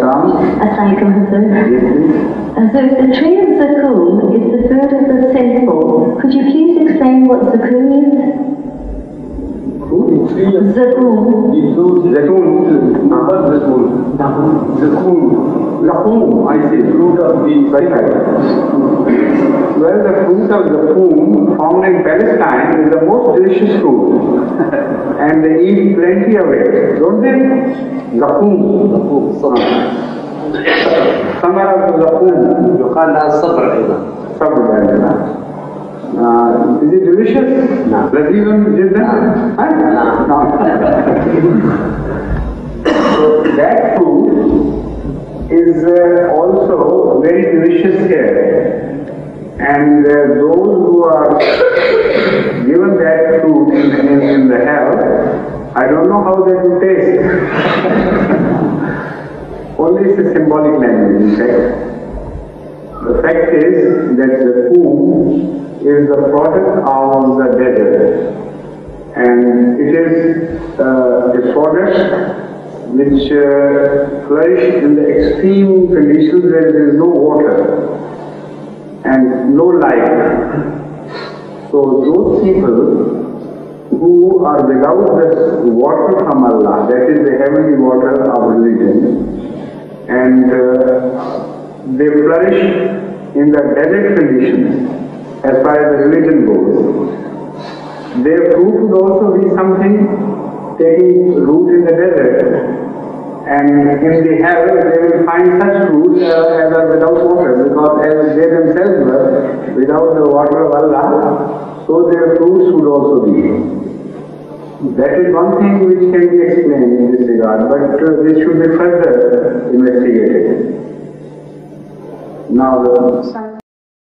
Assalamualaikum, Hazrat. So if the tree of zakum is the food of the sinful, could you please explain what zakum is? Zakum. Zakum, I say, fruit of the Bible. Well, the fruit of zakum found in Palestine is the most delicious fruit. And they eat plenty of it, don't they? Zakum. Samara of zakum. يقال لها الصبر أيضا. Sabr. Is it delicious? No. Lazizun jiddan? No. So that fruit is also very delicious here. And those who are given that fruit in the hell, I don't know how they will taste. Only it's a symbolic language, in fact. The fact is that the food is the product of the desert. And it is a product which flourish in the extreme conditions where there is no water and no light. So those people who are without this water from Allah, that is the heavenly water of religion, and they flourish in the desert conditions as far as the religion goes. Their fruit would also be something taking root in the desert. And in the hell, they will find such fruits as are without water, because as they themselves were without the water of Allah, so their fruits would also be. That is one thing which can be explained in this regard, but this should be further investigated. Now